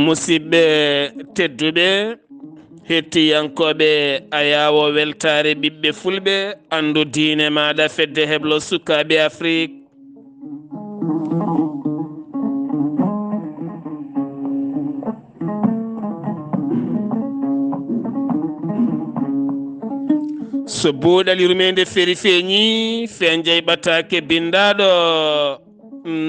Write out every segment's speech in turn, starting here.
musidɓe tedduɓe hettiyankoɓe ayawo weltare ɓiɓɓe fulɓe andu diine maɗa fedde heblo sukaɓe Afrique. so buuɗal yurmede feri feeñi fen jeyɓatake bindaɗo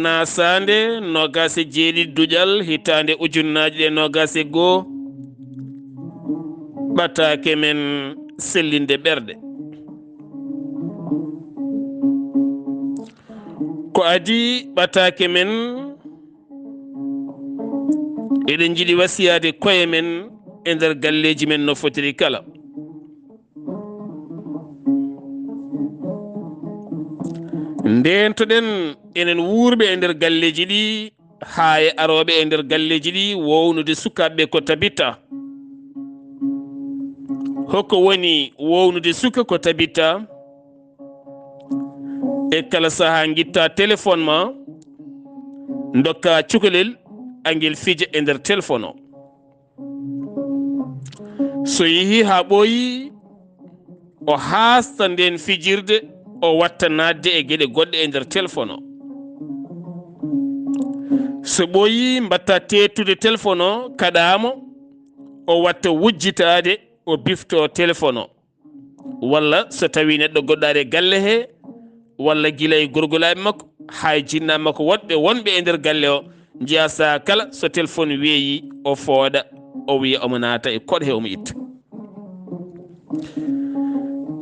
nasande nogase jeeɗiɗi duƴal hitande ujunnaje ɗe nogase goo ɓatake men sellinde ɓerɗe ko adi ɓatake men eɗen jiiɗi wasiyade koye men e nder galleji men no fotiri kala. ndentoɗen enen wuurɓe e nder galleji ɗi haa e aroɓe e nder galleji ɗi wownude sukaɓeɓe ko tabitta. hokko woni wownude suka ko tabitta? e kala saaha guitta téléphone ma dokka cukalel angel fija e nder téléphone o. so yeehi ha ɓooyi o haasta nden fijirde o watta nadde e gueɗe goɗɗe e nder téléphone o. so ɓooyi mbatta tettude téléphone o kaɗamo o watta wujjitade o bifto téléphone o. walla so tawi neɗɗo goɗɗare galle he walla guila e gorgolaɓe makko hay jinnaɓe makko wonɓe e nder galle o jiya saha kala so téléphone weeyi o fooɗa o wiya omo naata e koɗo he omo itta.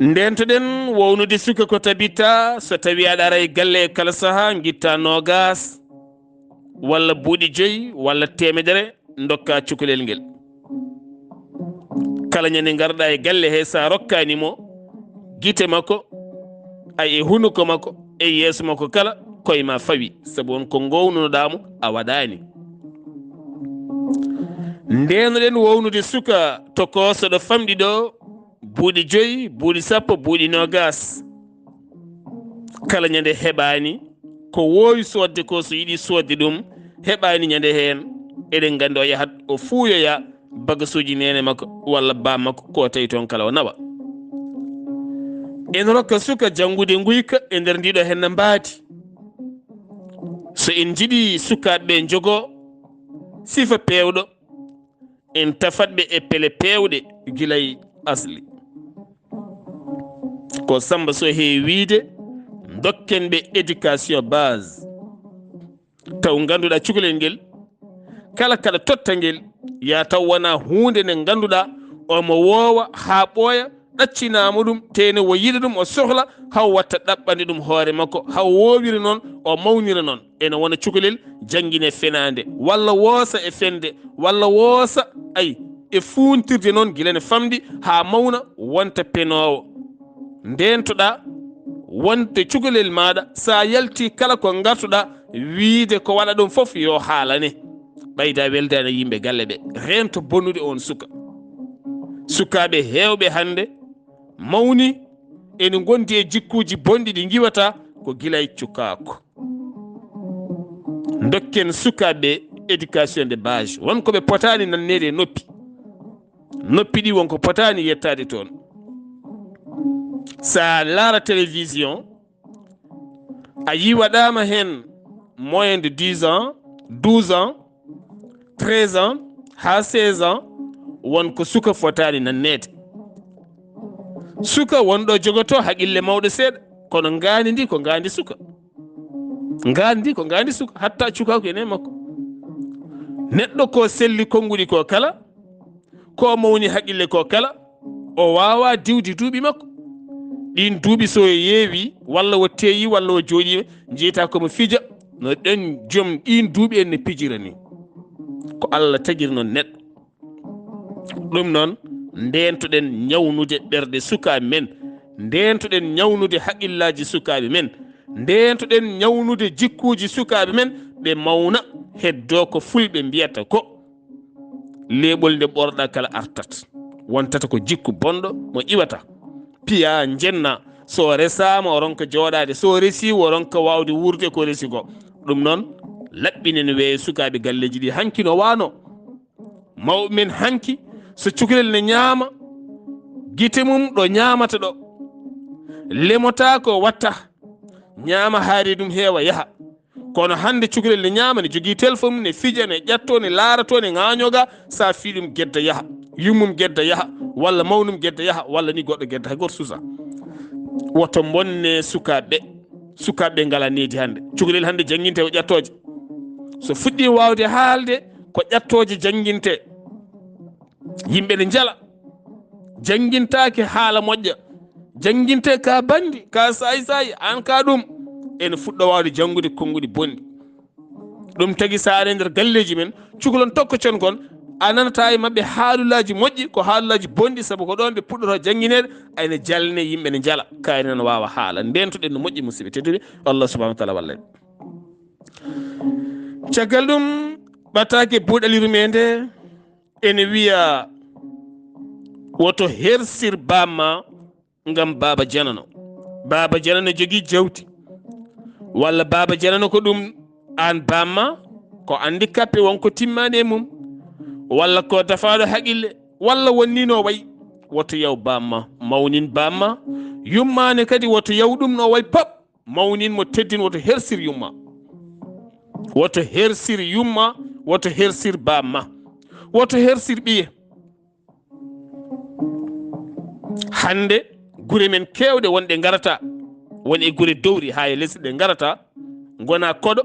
ndentoɗen wownude suka ko tabitta so tawi aɗa ara e galle e kala saaha guitta nogas walla buuɗi 5 walla 100 dokka cukalel ngel. kala ñande garɗa e galle he sa rokkanimo guite makko ay e hunuko makko e yeeso makko kala koye ma fawi saabu on ko gownunoɗamo a waɗani. ndenoɗen wownude suka to koso ɗo famɗi ɗo buuɗi 5 buuɗi 10 buuɗi 20 kala ñande heɓani ko wowi sodde ko so yiiɗi sodde ɗum heɓani ñande hen eɗen gandi o yahat o fuuyoya bagasuji nene makko walla ba makko ko tawi toon kala o nawa. en rokka suka janngude guyka e nder ndiɗo henna mbaadi. so en jiiɗi sukaɓeɓe jogo sifa pewɗo en tafatɓe e pele pewɗe guilay asli. ko samba so heewi wiide dokken ɓe éducation base taw ganduɗa cukalel ngel kala kaɗa totta ngel ya taw wona hunde nde ganduɗa omo woowa ha ɓooya ɗaccinama ɗum tene wo yiɗa ɗum o sohla haw watta ɗaɓɓande ɗum hoore makko haw wowira noon o mawnira noon ene wona cukalel jangguine fenade walla woosa e fende walla woosa ay e funtirde noon guila ne famɗi ha mawna wonta penowo. ndentoɗa wonte cukalel maɗa sa yalti kala ko gartuɗa wiide ko waɗa ɗum foof yo haalane ɓayda weldane yimɓe galle ɓe rento bonnude on suka. sukaɓe hewɓe hande mawni ene gondi e jikkuji bonɗi ɗi giwata ko guilay cukako. dokken sukaɓe éducation de base wonkoɓe potani nannede e noppi ɗi wonko potani yettade toon. sa laara télévision a yi waɗama hen moyen de 10 ans 12 ans 13 ans ha 16 ans wonko suka fotani nannede. suka wonɗo jogoto haqille mawɗo seeɗa kono ngandi ndi ko ngandi suka. ngandi ko ngandi suka hatta cukako ene makko. neɗɗo ko selli konguɗi ko kala ko mawni haqille ko kala o wawa diwdi duuɓi makko. ɗin duuɓi so yeewi walla o teeyi walla o jooɗi jeyta komo fija no ɗen joom ɗin duuɓi en ne pijira ni ko Allah tagiri noon neɗɗo. ɗum noon ndentoɗen ñawnude ɓerɗe suka men ndentoɗen ñawnude haqqillaji sukaɓe men, ndentoɗen ñawnude jikkuji sukaɓe men ɓe mawna heddo ko fulɓe mbiyata ko leɓol nde ɓorɗa kala artat wontata ko jikku bonɗo mo iwata piya jenna so resama o ronka joɗade, so resi o ronka wawde wurde ko resi ko. ɗum noon laɓɓinen weeye sukaɓe galleji ɗi hanki no wano mawɓe men hanki so cukalel ne ñaama gite mum ɗo ñamata ɗo lemota ko watta ñaama haari ɗum heewa yaha. kono hande cukalel ne ñaama ne jogii téléphone mum ne fija ne ƴatto ne laarato ne ŋañoga sa fi ɗum gedda yaha, yummum gedda yaha, walla mawnum gedda yaha, walla ni goɗɗo gedda hay goto susa. woto bonne sukaɓe ngala needi hande. cukalel hande jangguinte ko ƴattoje, so fuɗɗi wawde haalde ko ƴattoje jangguinte. yimɓe ne jala jangguintake haala moƴƴa, jangguinte ka bandi ka sayi an ka ɗum ene fuɗɗo wawde janngude konguɗi bonɗi. ɗum tagui sa ari nder galleji men cukalon tokkocon kon a nanata e mabɓe haalullaji moƴƴi ko haalullaji bonɗi, saabu ko ɗon ɓe puɗɗoto jangguinede ayne jalne yimɓe ne jala kayri nan wawa haala. ndentoɗen no moƴƴi musidɓe tedduɓe, Allah subahanahu wa taala walla en. caggal ɗum ɓattake buuɗaliru me nde ene wiya woto hersir bamma ngam baba janano. baba janano jogui jawti, walla baba janano ko ɗum an bamma ko handicapé wonko timmani e mum, walla ko dafaɗo haqille, walla wonnino wayi. woto yaw bamma, mawnin bamma, yummane kadi woto yaw ɗum no way pop, mawnin mo teddin, woto hersir yumma, woto hersir yumma, woto hersir bamma, woto hersir ɓiye. hande gure men kewɗe wonɗe garata woni e gure dowri ha e lesɗe ɗe garata gona koɗo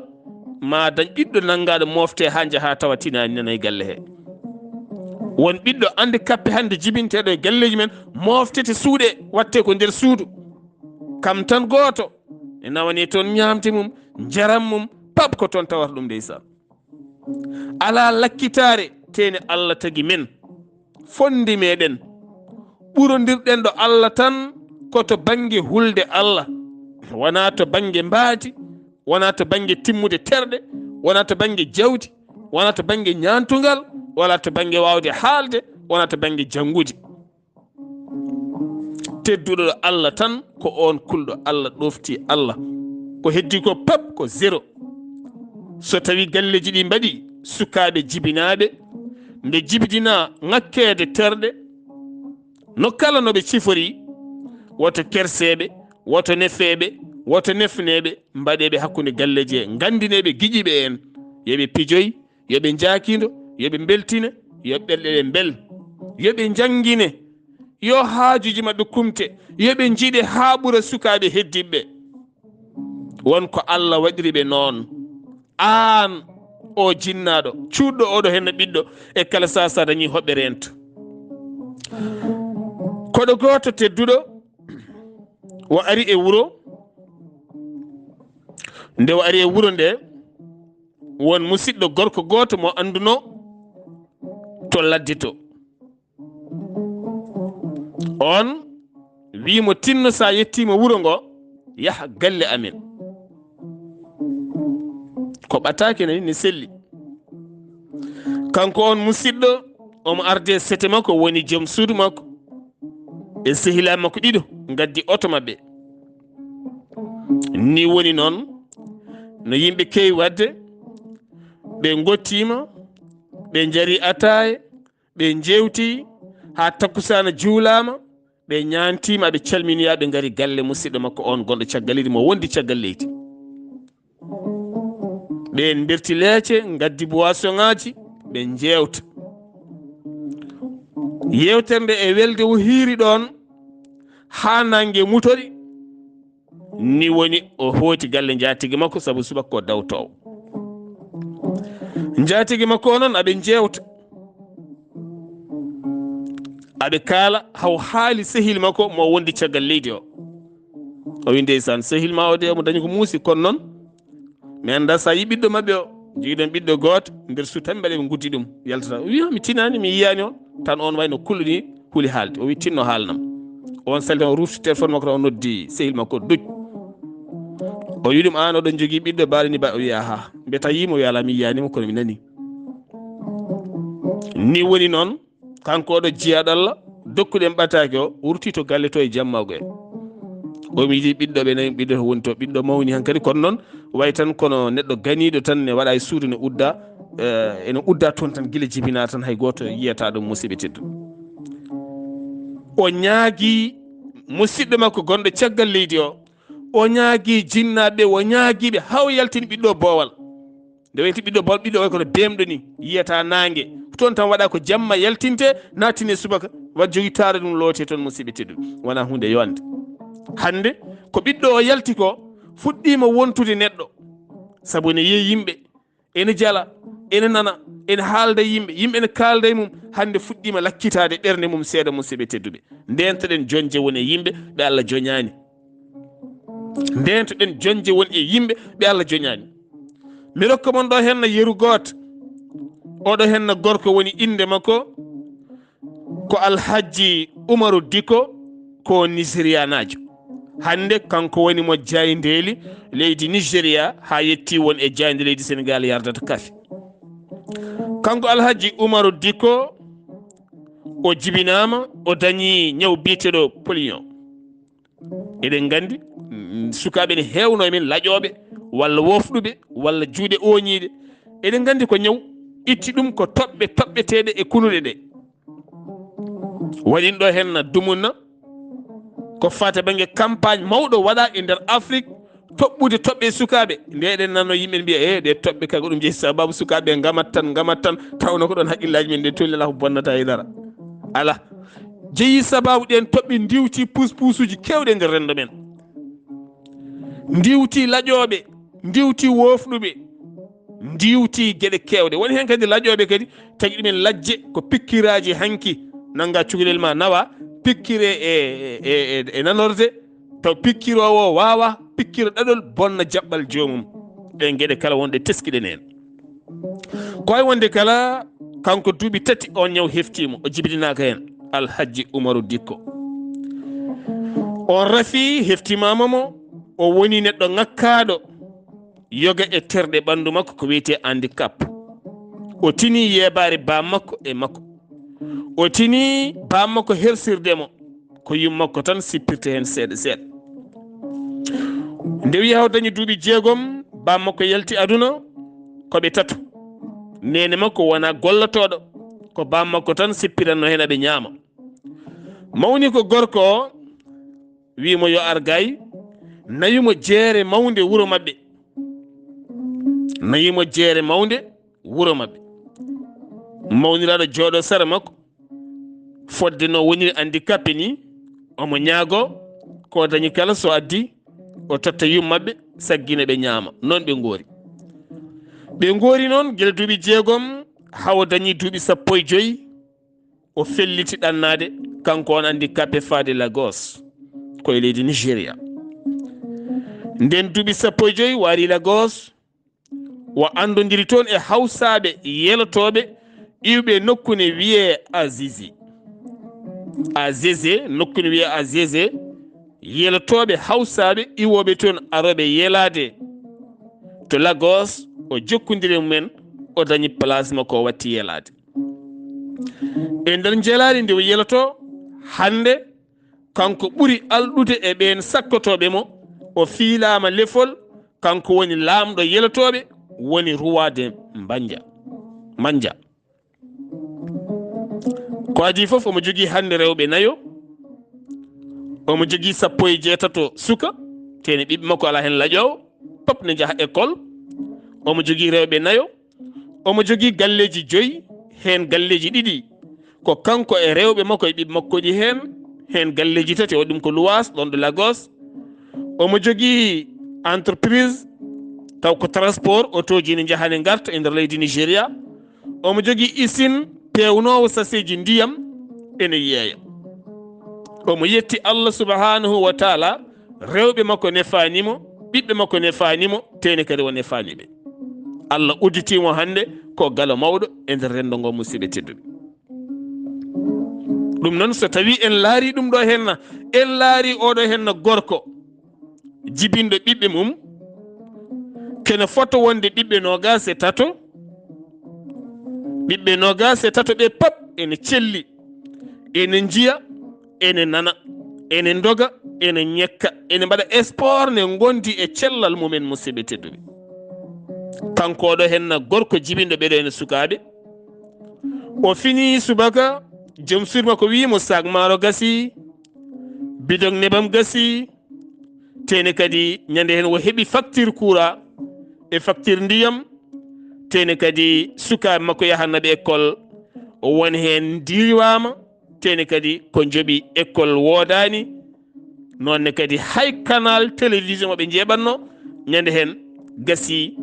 ma dañ ɓiɗɗo nangaɗo mofte ha jaaha tawa tinani nana e galle he. won ɓiɗɗo handicapé hande jibinteɗo e galleji men moftete suuɗe watte ko nder suudu kam tan goto e nawani toon ñamte mum jaram mum pap ko toon tawata ɗum ndeysan. ala lakkitare tene Allah tagui men fondi meɗen ɓurodirɗen ɗo Allah tan koto banggue hulde Allah, wona to banggue mbaadi, wona to banggue timmude terɗe, wona to banggue jawdi, wona to banggue ñantugal, wala to banggue wawde haalde, wona to banggue janggude. tedduɗo Allah tan ko on kulɗo Allah, ɗofti Allah, ko heddi ko pap ko zéro. so tawi galleji ɗi mbaɗi sukaɓe jibinaɓe nde jibidina ŋakkede terɗe no kala noɓe cifori, woto kerseɓe, woto nefeɓe, woto nefneɓe mbaɗeɓe hakkude galleji e gandineɓe guiƴiɓe en yoɓe pijoy, yoɓe jakido, yoɓe beltina, yoɓe ɓelɗe bel, yoɓe jangguine, yo haajuji mabɓe kumte, yoɓe jiiɗe ha ɓuura sukaɓe heddiɓe. wonko Allah waɗiriɓe noon. an o jinnaɗo cuuɗɗo oɗo henno ɓiɗɗo e kala sa dañi hoɓɓe rento. koɗo goto tedduɗo o ari e wuro, nde o ari e wuro nde won musidɗo gorko goto mo anduno to ladde to. on wimo tinno sa yettima wuro ngo yaha galle amen. ko ɓatake nani ne selli. kanko on musidɗo omo arde sete makko woni joom suudu makko e sehilaɓe makko ɗiɗo gaddi oto mabɓe. ni woni noon no yimɓe kewi wadde, ɓe gottima, ɓe jari ataye, ɓe jewti ha takkusana juulama, ɓe ñantima, ɓe calminiya, ɓe gari galle musidɗo makko on gonɗo caggal leydi mo wondi caggal leydi. ɓe nderti leece gaddi boisson ngaji, ɓe jewta. yewtere nde e welde o hiiri ɗon ha nangue mutori, ni woni o hooti galle jaatigui makko, saabu subaka ko dawtowo. jaatigui makko o noon aɓe jewta, aɓe kaala haw haali sehil makko mo wondi caggal leydi o. o wi ndeysan sehil ma o de omo dañi ko muusi, kono noon mi anda sa yi ɓiɗɗo mabɓe o jiiɗon ɓiɗɗo goto nder su tan mbaɗe ɓe guddi ɗum yaltata. o wi mi tinani mi yiyani on tan, on wayno kulɗini huuli haalde. o wi tinno haalnam. on salti o rufti téléphone makko o noddi sehil makko duj o wiɗum an oɗon jogui ɓiɗɗo balini ba o wiya ha mbeta yimo yo ala mi yiyanimo kono mi nani ni woni noon kanko oɗo jiyaɗo Allah dokkuɗen ɓataki o wurti to galle to e jammago en omi yiɗi ɓiɗɗo ɓe nayi ɓiɗɗo to woni to ɓiɗɗo mawni hankkadi kono noon way tan kono neɗɗo ganiɗo tan ne waɗa e suudu ne udda ene udda toon tan guila jibina tan hay goto yiyata ɗum musidɓe teddu o ñaagui musidɗo makko gonɗo caggal leydi o ñaagui jinnaɓe o ñaaguiɓe haw yaltini ɓiɗɗo boowal nde wayti ɓiɗɗo boowal ɓiɗɗo way kono bemɗo ni yiyata nangue toon tan waɗa ko jamma yaltinte natine subaka wat jogui taare ɗum loote toon musidɓe teddu wona hunde yonde hande ko ɓiɗɗo o yalti ko fuɗɗima wontude neɗɗo saabu ne yiya yimɓe ene jala ene nana ene haalda yimɓe yimɓe ne kalda e mum hande fuɗɗima lakkitade ɓerde mum seeɗa musidɓe tedduɓe ndentoɗen jonje woni e yimɓe ɓe Allah joñani ndentoɗen jonje woni e yimɓe ɓe Allah joñani mi rokka mon ɗo henna yeru goto oɗo henna gorko woni inde makko ko Alhaji Umaru Diko ko Nigéria najo hande kanko woni mo jayndeli leydi Nigéria ha yetti won e jayde leydi Sénégal yardata kafe kanko Alhaji Umaru Diko o jibinama o dañi ñaw biyeteɗo polion eɗen gandi sukaɓe ne hewno men laƴoɓe walla wofɗuɓe walla juuɗe oñiɗe eɗen gandi ko ñaw itti ɗum ko toɓɓe toɓɓeteɗe e kunuɗe ɗe waɗin ɗo henna dumunna ko fata banggue campagne mawɗo waɗa e nder Afrique toɓɓude toɓɓe sukaɓe nde eɗen nanno yimɓe mbiya ɗe toɓɓe kay ko ɗum jeeyi sababu sukaɓe gamat tan tawno ko ɗon haqqillaji men nde tolni ala ko bonnata e dara ala jeeyi sababu ɗen toɓɓe diwti pusuji kewɗe nder rendo men diwti laƴoɓe diwti wofɗuɓe diwti gueɗe kewɗe woni hen kadi laƴoɓe kadi tagui ɗumen lajje ko pikkiraji hanki nanga cukalel ma nawa pikkire e nanorde taw pikkirowo wawa pikkiro ɗaɗol bonna jaɓɓal jomum ɗen gueɗe kala wonɗe teskiɗen hen koye wonde kala kanko duuɓi tati on ñaw heftimo o jibinaka hen Alhaji Umaru Dikko on rafi heftimamamo o woni neɗɗo ngakkaɗo yoga e terɗe ɓandu makko ko wiyete handicap o tini yebare bammakko e makko o tini bammakko hersirdemo ko yummakko tan sippirte hen seeɗa seeɗa nde wi haw dañi duuɓi 6 bammakko yalti aduna koɓe tato nene makko wona gollotoɗo ko bammakko tan sippiranno hen aɓe ñaama mawni ko gorko o wimo yo ar gay nayimo jeere mawde wuuro mabɓe nayimo jeere mawde wuuro mabɓe mawniraɗo jooɗo sara makko fodde no woniri handicapé ni omo ñaago ko dañi kala so addi o totta yummaɓe saggina ɓe ñaama noon ɓe goori noon guila duuɓi 6 hawo dañi duuɓi 15 o felliti ɗannade kanko on handicapé faade Lagos koye leydi Nigéria nden duuɓi 15 waari Lagos o andodiri toon e hawsaɓe yelotoɓe iwɓe nokkune wiye Azeze nokkune wiye Azeze yelotoɓe hawsaɓe iwoɓe toon aroɓe yelade to Lagos o jokkodiri mumen o dañi place makko o watti yelade e nder jeelade nde o yeloto hande kanko ɓuri alɗude e ɓen sakkotoɓe mo o fiilama lefol kanko woni laamɗo yelotoɓe woni ruwade manja ko adi foof omo jogui hande rewɓe 4 omo jogui 16 suka tene ɓiɓɓe makko ala hen laƴowo pop ne jaaha école omo jogui rewɓe 4 omo jogui galleji 5 hen galleji 2 ko kanko e rewɓe makko e ɓiɓɓe makkoji hen galleji 3 waɗi ɗum ko luwas ɗon ɗo Lagos omo jogui entreprise taw ko transport autoji ne jahane garta e nder leydi Nigéria omo jogui usine pewnowo saseji ndiyam ene yeeya omo yetti Allah subhanahu wa taala rewɓe makko nefanimo ɓiɓɓe makko nefanimo tene kadi o nefaniɓe Allah udditimo hande ko galo mawɗo e nder rendo ngo musidɓe tedduɓe ɗum noon so tawi en laari ɗum ɗo henna en laari oɗo henno gorko jibinɗo ɓiɓɓe mum kene foto wonde ɓiɓɓe 23 ɓiɓɓe 23 ɓe pap ene celli ene jiya ene nana ene doga ene ñekka ene mbaɗa sport ne gondi e cellal mumen musidɓe tedduɓe kanko ɗo henna gorko jibinɗo ɓeɗo ene sukaɓe o fini subaka joom surma ko wimo sak maaro gasi bidon nebam gasi tene kadi ñande hen o heɓi facture courant e facture ndiyam tene kadi sukaɓe makko yahannaɓe école o woni hen diwama tene kadi ko jooɓi école wodani nonne kadi hay canal télévision moɓe jeeɓanno ñande hen gasi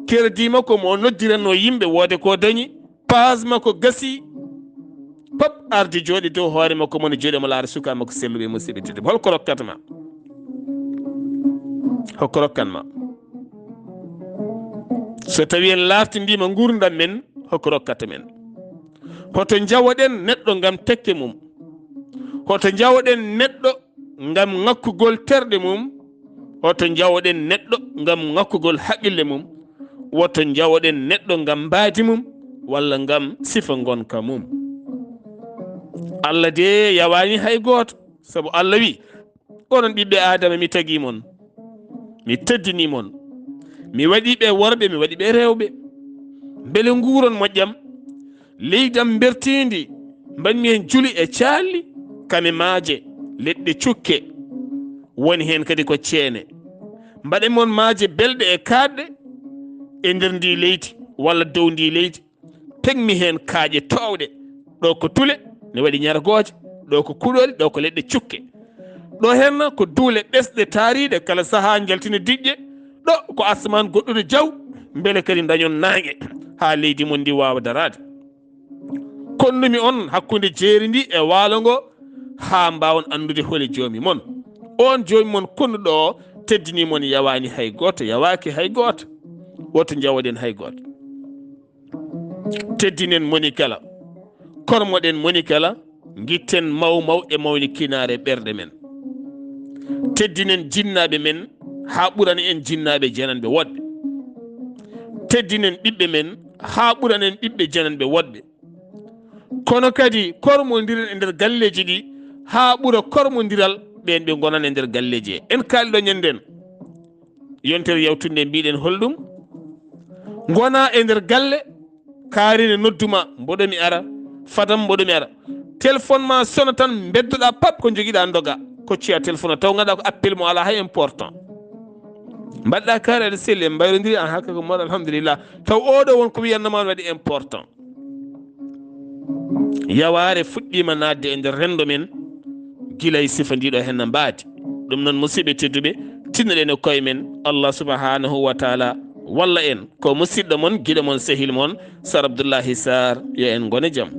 kerdi makko mo noddiranno yimɓe wode ko dañi page makko gasi pop arde jooɗi dow hoore makko mone jooɗi mo laara sukaɓe makko selluɓe musidɓe tedduɓe holko rokkatma hokko rokkanma so tawi en laftindima gurdam men hokko rokkata men hoto jawoɗen neɗɗo gam tekke mum hoto jawoɗen neɗɗo gam ŋakkugol terɗe mum hoto jawoɗen neɗɗo gam ŋakkugol haqqille mum woto jawoɗen neɗɗo gam mbaadi mum walla gam sifa gonka mum Allah de yawani hay goto saabu Allah wi onon ɓiɓɓe adama mi tagi mon mi teddini mon mi waɗiɓe worɓe mi waɗiɓe rewɓe beele nguuron moƴƴam leydam bertindi mbanmi hen juuli e calli kame maaje leɗɗe cukke woni hen kadi ko ceene mbaɗe mon maaje belɗe e kaɗɗe e nder ndi leydi walla dow ndi leydi pegmi hen kaaƴe towɗe ɗo ko tule ne waɗi ñargoje ɗo ko kuɗoli ɗo ko leɗɗe cukke ɗo henna ko duule ɓesɗe taariɗe kala saaha jaltina diƴƴe ɗo ko asman goɗɗude jaw beele kadi dañon nangue ha leydi mon ndi wawa darade konnumi on hakkude jeeri ndi e waalo ngo ha mbawon andude holi joomi mon on joomi mon konnuɗo o teddini mon yawani hay goto yawaki hay goto woto jawoɗen hay goto teddinen moni kala kormoɗen moni kala guitten maw e mawni kinare ɓerɗe men teddinen jinnaɓe men ha ɓurana en jinnaɓe jananɓe woɗɓe teddinen ɓiɓɓe men ha ɓurana en ɓiɓɓe jananɓe woɗɓe kono kadi kormodiren e nder galleji ɗi ha ɓuura kormodiral ɓen ɓe gonan e nder galleji he en kaaliɗo ñanden yontere yawtunde mbiɗen holɗum gona e nder galle kaarine nodduma mboɗomi ara fadam mboɗomi ara téléphone ma sona tan beddoɗa pap ko joguiɗa doga kocciya téléphone o taw ganduɗa ko appel mo ala hay important mbaɗɗa kaari aɗa selli en mbayrodiri an hakka ko moɗo alhamdulillah taw oɗo won ko wiyannoma waɗi important yaware fuɗɗima nadde e nder rendo men guila e sifa ndiɗo henna mbaadi ɗum noon musidɓe tedduɓe tinnoɗen e koye men Allah subhanahu wa taala walla en ko musidɗo mon guiɗo mon sehil mon Sar Abdoullahi Sarr yo en gone jaam.